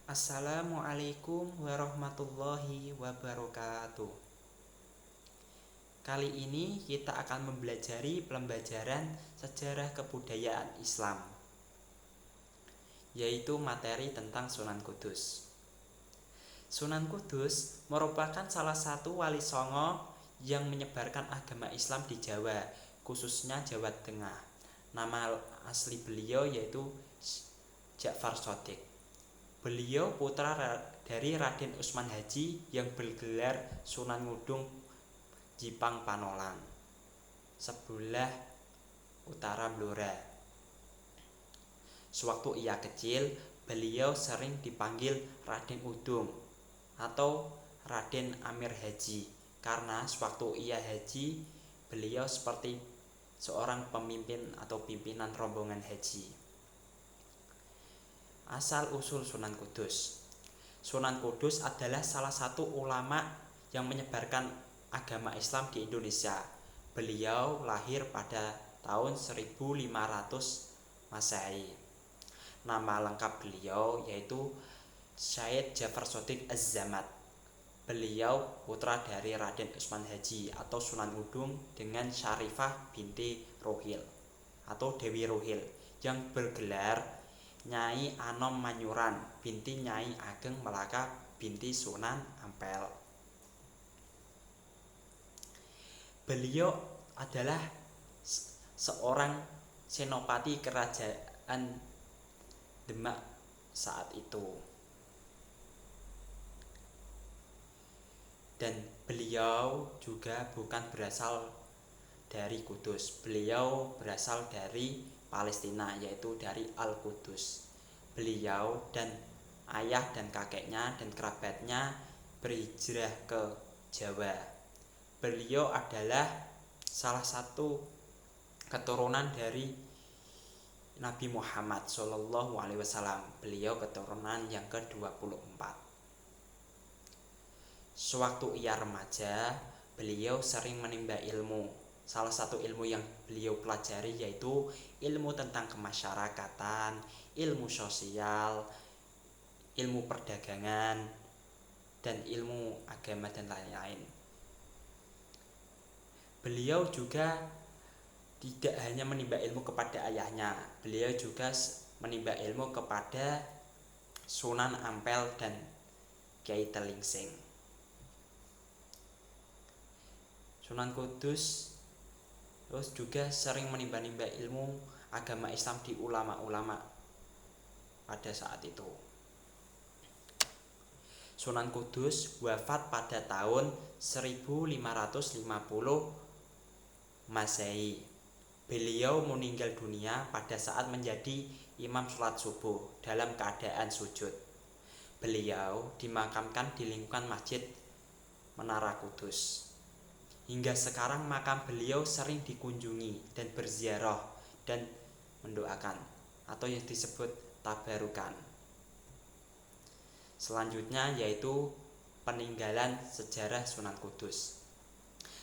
Assalamualaikum warahmatullahi wabarakatuh. Kali ini kita akan mempelajari pembelajaran sejarah kebudayaan Islam, yaitu materi tentang Sunan Kudus. Sunan Kudus merupakan salah satu wali songo yang menyebarkan agama Islam di Jawa, khususnya Jawa Tengah. Nama asli beliau yaitu Ja'far Shadiq. Beliau putra dari Raden Usman Haji yang bergelar Sunan Ngudung Jipang Panolang, sebelah utara Blora. Sewaktu ia kecil, beliau sering dipanggil Raden Udung atau Raden Amir Haji karena sewaktu ia haji, beliau seperti seorang pemimpin atau pimpinan rombongan haji. Asal-usul Sunan Kudus. Sunan Kudus adalah salah satu ulama yang menyebarkan agama Islam di Indonesia. Beliau lahir pada tahun 1500 Masehi. Nama lengkap beliau yaitu Syed Ja'far Shadiq Az-Zamad. Beliau putra dari Raden Usman Haji atau Sunan Ngudung dengan Syarifah binti Rohil atau Dewi Rohil yang bergelar Nyai Anom Manyuran binti Nyai Ageng Melaka binti Sunan Ampel. Beliau adalah seorang senopati kerajaan Demak saat itu. Dan beliau juga bukan berasal dari Kudus. Beliau berasal dari Palestina, yaitu dari Al-Qudus. Beliau dan ayah dan kakeknya dan kerabatnya berhijrah ke Jawa. Beliau adalah salah satu keturunan dari Nabi Muhammad SAW. Beliau keturunan yang ke-24. Sewaktu ia remaja, beliau sering menimba ilmu. Salah satu ilmu yang beliau pelajari yaitu ilmu tentang kemasyarakatan, ilmu sosial, ilmu perdagangan, dan ilmu agama dan lain-lain. Beliau juga tidak hanya menimba ilmu kepada ayahnya, beliau juga menimba ilmu kepada Sunan Ampel dan Kiai Telingsing. Sunan Kudus terus juga sering menimba-nimba ilmu agama Islam di ulama-ulama pada saat itu. Sunan Kudus wafat pada tahun 1550 Masehi. Beliau meninggal dunia pada saat menjadi imam sholat subuh dalam keadaan sujud. Beliau dimakamkan di lingkungan Masjid Menara Kudus. Hingga sekarang makam beliau sering dikunjungi dan berziarah dan mendoakan atau yang disebut tabarukan. Selanjutnya yaitu peninggalan sejarah Sunan Kudus.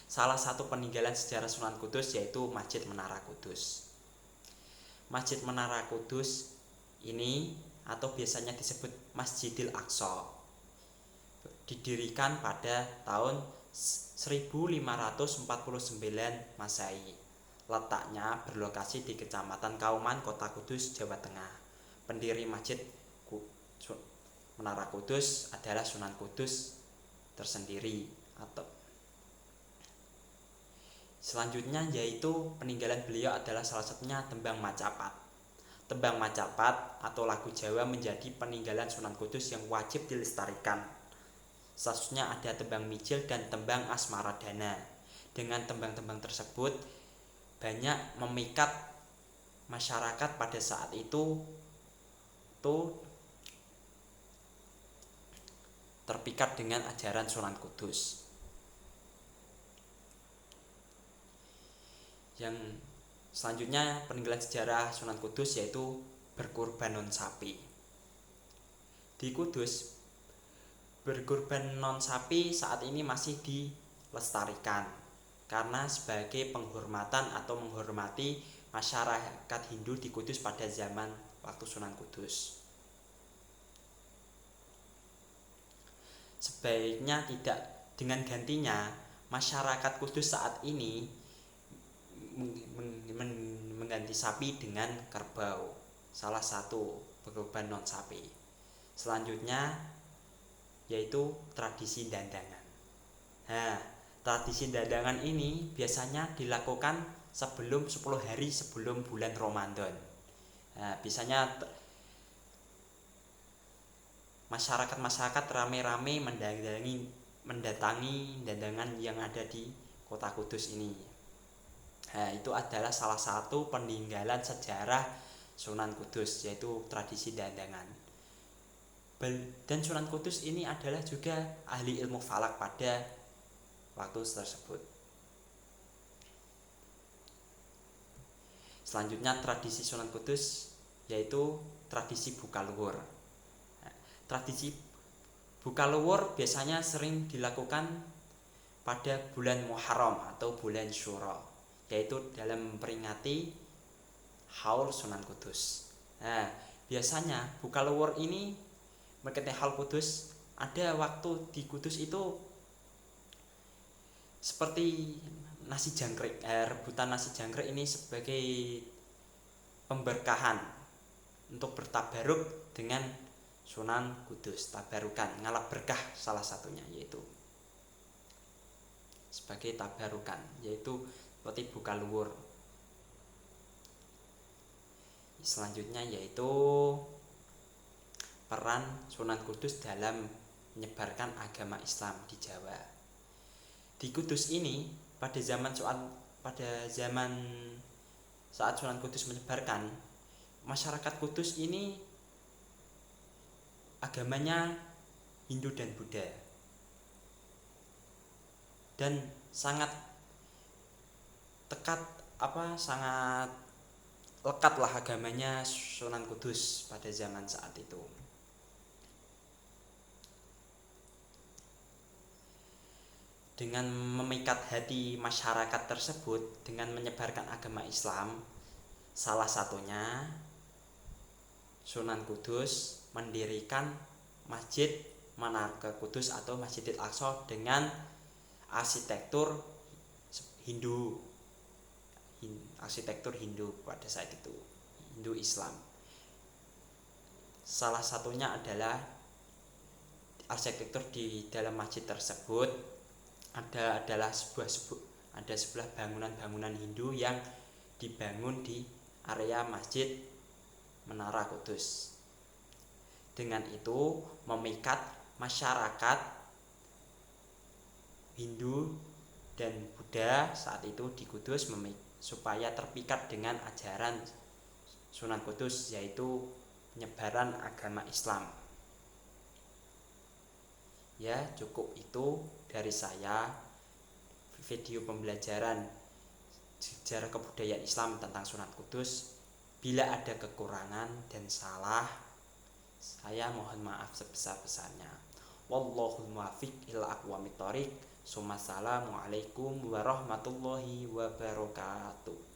Salah satu peninggalan sejarah Sunan Kudus yaitu Masjid Menara Kudus. Masjid Menara Kudus ini atau biasanya disebut Masjidil Aqsa didirikan pada tahun 1549 Masehi. Letaknya berlokasi di Kecamatan Kauman, Kota Kudus, Jawa Tengah. Pendiri Masjid Menara Kudus adalah Sunan Kudus tersendiri atau selanjutnya yaitu peninggalan beliau adalah salah satunya tembang Macapat. Tembang Macapat atau lagu Jawa menjadi peninggalan Sunan Kudus yang wajib dilestarikan. Selanjutnya ada tembang Mijil dan tembang Asmaradana. Dengan tembang-tembang tersebut banyak memikat masyarakat pada saat itu terpikat dengan ajaran Sunan Kudus. Yang selanjutnya peninggalan sejarah Sunan Kudus yaitu berkurban non sapi. Di Kudus berkurban non sapi saat ini masih dilestarikan karena sebagai penghormatan atau menghormati masyarakat Hindu di Kudus pada zaman waktu Sunan Kudus. sebaiknya tidak, dengan gantinya masyarakat Kudus saat ini mengganti sapi dengan kerbau, salah satu kurban non sapi. Selanjutnya yaitu tradisi dandangan. Nah, tradisi dandangan ini biasanya dilakukan sebelum 10 hari sebelum bulan Ramadan. Nah, biasanya masyarakat rame-rame mendatangi dandangan yang ada di kota Kudus ini. Nah, itu adalah salah satu peninggalan sejarah Sunan Kudus, yaitu tradisi dandangan. Dan Sunan Kudus ini adalah juga ahli ilmu falak pada waktu tersebut. Selanjutnya tradisi Sunan Kudus yaitu tradisi buka luwur. Tradisi buka luwur biasanya sering dilakukan pada bulan Muharram atau bulan Syuro, yaitu dalam memperingati Haul Sunan Kudus. Nah, biasanya buka luwur ini mengenai Haul Kudus, ada waktu di Kudus itu seperti nasi jangkrik, rebutan nasi jangkrik ini sebagai pemberkahan untuk bertabaruk dengan Sunan Kudus, tabarukan, ngalap berkah salah satunya, yaitu sebagai tabarukan, yaitu seperti buka luwur. Selanjutnya yaitu peran Sunan Kudus dalam menyebarkan agama Islam di Jawa. Di Kudus ini pada zaman saat Sunan Kudus menyebarkan, masyarakat Kudus ini agamanya Hindu dan Buddha, dan sangat lekatlah agamanya Sunan Kudus pada zaman saat itu. Dengan memikat hati masyarakat tersebut dengan menyebarkan agama Islam, salah satunya Sunan Kudus mendirikan Masjid Menara Kudus atau Masjidil Aqsa dengan arsitektur Hindu pada saat itu, Hindu Islam. Salah satunya adalah arsitektur di dalam masjid tersebut adalah sebuah bangunan Hindu yang dibangun di area Masjid Menara Kudus. Dengan itu memikat masyarakat Hindu dan Buddha saat itu di Kudus supaya terpikat dengan ajaran Sunan Kudus, yaitu penyebaran agama Islam. Ya, cukup itu dari saya, video pembelajaran sejarah kebudayaan Islam tentang Sunan Kudus. Bila ada kekurangan dan salah, saya mohon maaf sebesar-besarnya. Wallahul muwaffiq ila aqwamit thoriq. Assalamualaikum warahmatullahi wabarakatuh.